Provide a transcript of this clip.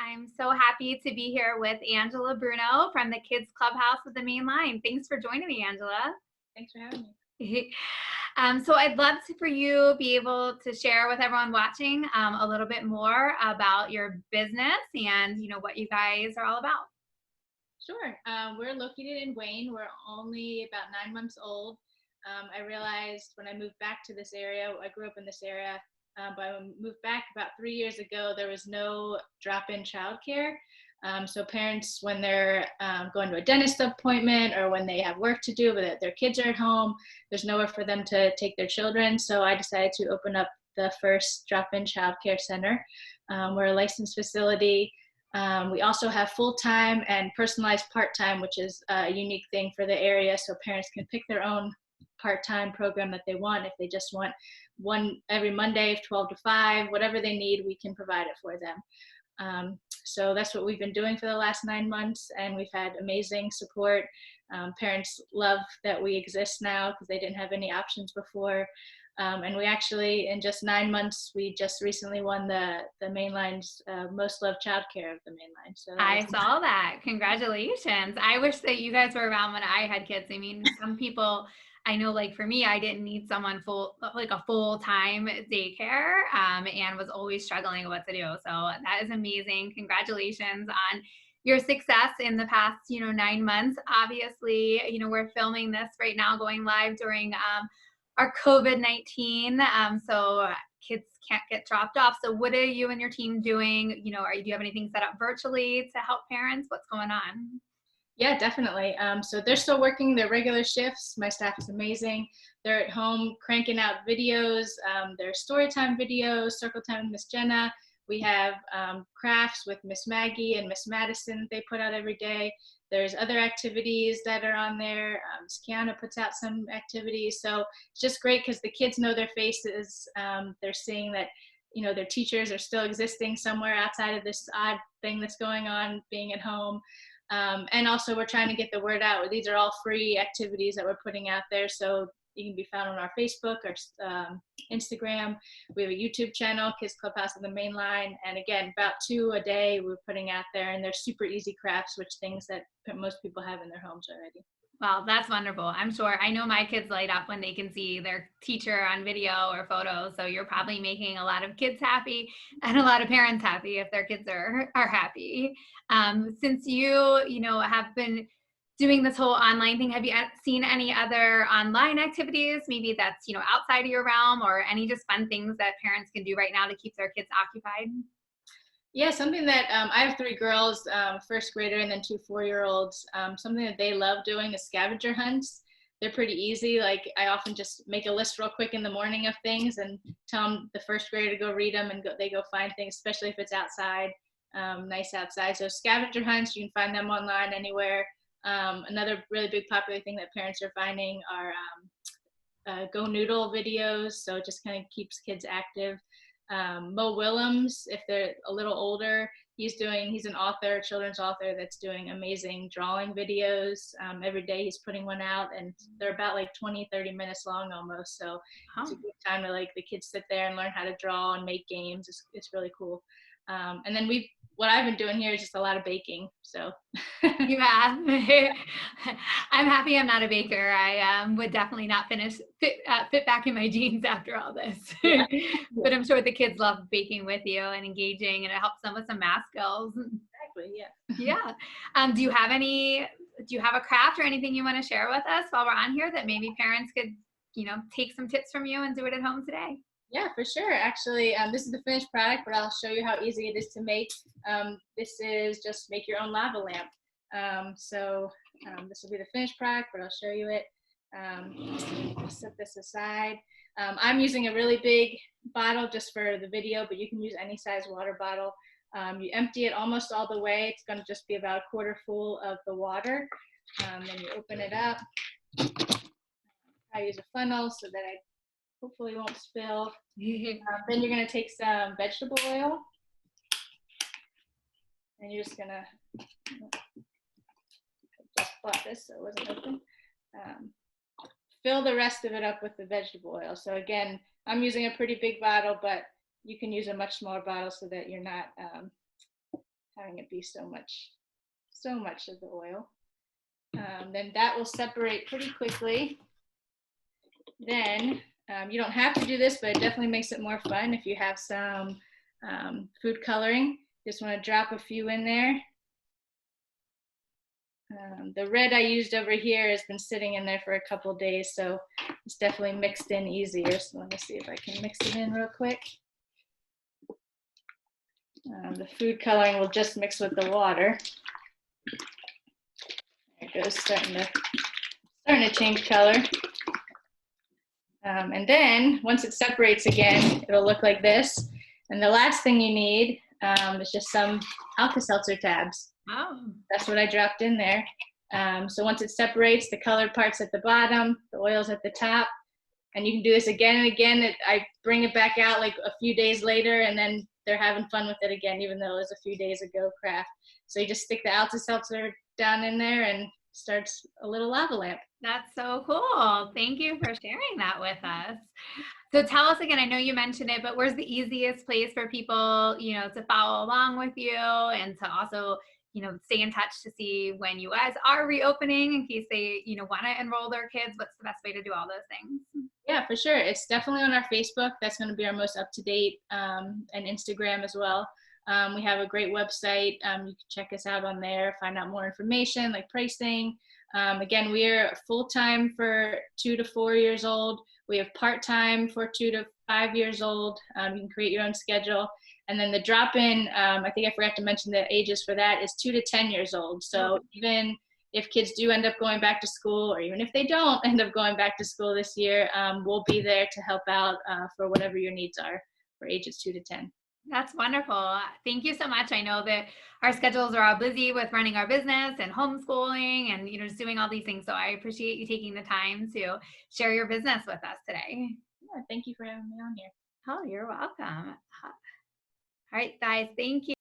I'm so happy to be here with Angela Bruno from the Kids Clubhouse with the Main Line. Thanks for joining me, Angela. Thanks for having me. So I'd love for you be able to share with everyone watching a little bit more about your business and what you guys are all about. Sure. We're located in Wayne. We're only about 9 months old. I realized when I moved back to this area, I grew up in this area, but when I moved back about 3 years ago, there was no drop-in childcare. So parents, when they're going to a dentist appointment or when they have work to do, but their kids are at home, there's nowhere for them to take their children. So I decided to open up the first drop-in childcare center. We're a licensed facility. We also have full-time and personalized part-time, which is a unique thing for the area. So parents can pick their own part-time program that they want. If they just want one every Monday, 12 to 5, whatever they need, we can provide it for them. So that's what we've been doing for the last 9 months, and we've had amazing support. Parents love that we exist now because they didn't have any options before. And we actually, in just 9 months, we just recently won the Mainline's Most Loved Childcare of the Mainline. So I saw that. Congratulations. I wish that you guys were around when I had kids. I mean, some people, I know, like for me, I didn't need someone like a full-time daycare, and was always struggling with what to do. So that is amazing. Congratulations on your success in the past, 9 months. Obviously, we're filming this right now, going live during our COVID-19. So kids can't get dropped off. So what are you and your team doing? Do you have anything set up virtually to help parents? What's going on? Yeah, definitely. So they're still working their regular shifts. My staff is amazing. They're at home cranking out videos. There's story time videos, circle time with Miss Jenna. We have crafts with Miss Maggie and Miss Madison they put out every day. There's other activities that are on there. Miss Kiana puts out some activities. So it's just great because the kids know their faces. They're seeing that, their teachers are still existing somewhere outside of this odd thing that's going on being at home. And also we're trying to get the word out. These are all free activities that we're putting out there. So you can be found on our Facebook or Instagram. We have a YouTube channel, Kids Clubhouse on the Main Line. And again, about 2 a day we're putting out there, and they're super easy crafts, which things that most people have in their homes already. Well, that's wonderful. I'm sure. I know my kids light up when they can see their teacher on video or photos. So you're probably making a lot of kids happy and a lot of parents happy if their kids are happy. Since you have been doing this whole online thing, have you seen any other online activities, maybe that's, outside of your realm, or any just fun things that parents can do right now to keep their kids occupied? Yeah, something that I have 3 girls, first grader and then 2 4-year-olds. Something that they love doing is scavenger hunts. They're pretty easy. Like I often just make a list real quick in the morning of things and tell them the first grader to go read them, and they go find things, especially if it's outside, nice outside. So scavenger hunts, you can find them online anywhere. Another really big popular thing that parents are finding are Go Noodle videos. So it just kind of keeps kids active. Mo Willems, if they're a little older, he's an author, children's author that's doing amazing drawing videos. Every day he's putting one out, and they're about like 20-30 minutes long almost. So It's a good time to the kids sit there and learn how to draw and make games. It's really cool. And then what I've been doing here is just a lot of baking. So Yeah, I'm happy I'm not a baker. I would definitely not fit back in my jeans after all this. Yeah. But I'm sure the kids love baking with you and engaging, and it helps them with some math skills. Exactly. Yeah. Yeah. Do you have a craft or anything you want to share with us while we're on here that maybe parents could, take some tips from you and do it at home today? Yeah, for sure. Actually, this is the finished product, but I'll show you how easy it is to make. This is just make your own lava lamp. This will be the finished product, but I'll show you it. I'll set this aside. I'm using a really big bottle just for the video, but you can use any size water bottle. You empty it almost all the way. It's going to just be about a quarter full of the water. Then you open it up. I use a funnel so that I hopefully won't spill. Then you're going to take some vegetable oil, and you're just going to just bought this so it wasn't open. Fill the rest of it up with the vegetable oil. So again, I'm using a pretty big bottle, but you can use a much smaller bottle so that you're not having it be so much of the oil. Then that will separate pretty quickly. Then you don't have to do this, but it definitely makes it more fun if you have some food coloring. Just want to drop a few in there. The red I used over here has been sitting in there for a couple days, so it's definitely mixed in easier. So let me see if I can mix it in real quick. The food coloring will just mix with the water. There it goes, starting to change color. And then once it separates again, it'll look like this. And the last thing you need is just some Alka-Seltzer tabs. Oh. That's what I dropped in there. So once it separates, the colored part's at the bottom, the oil's at the top. And you can do this again and again. I bring it back out like a few days later, and then they're having fun with it again, even though it was a few days ago craft. So you just stick the Alka-Seltzer down in there and starts a little lava lamp. That's so cool. Thank you for sharing that with us. So tell us again, I know you mentioned it, but where's the easiest place for people, to follow along with you and to also, stay in touch to see when you guys are reopening in case they, want to enroll their kids? What's the best way to do all those things? Yeah, for sure. It's definitely on our Facebook. That's going to be our most up-to-date, and Instagram as well. We have a great website. You can check us out on there, find out more information like pricing. Again, we're full-time for 2 to 4 years old. We have part-time for 2 to 5 years old. You can create your own schedule. And then the drop-in, I think I forgot to mention the ages for that, is 2 to 10 years old. So even if kids do end up going back to school, or even if they don't end up going back to school this year, we'll be there to help out for whatever your needs are for ages 2 to 10. That's wonderful. Thank you so much. I know that our schedules are all busy with running our business and homeschooling and, just doing all these things. So I appreciate you taking the time to share your business with us today. Yeah, thank you for having me on here. Oh, you're welcome. All right, guys. Thank you.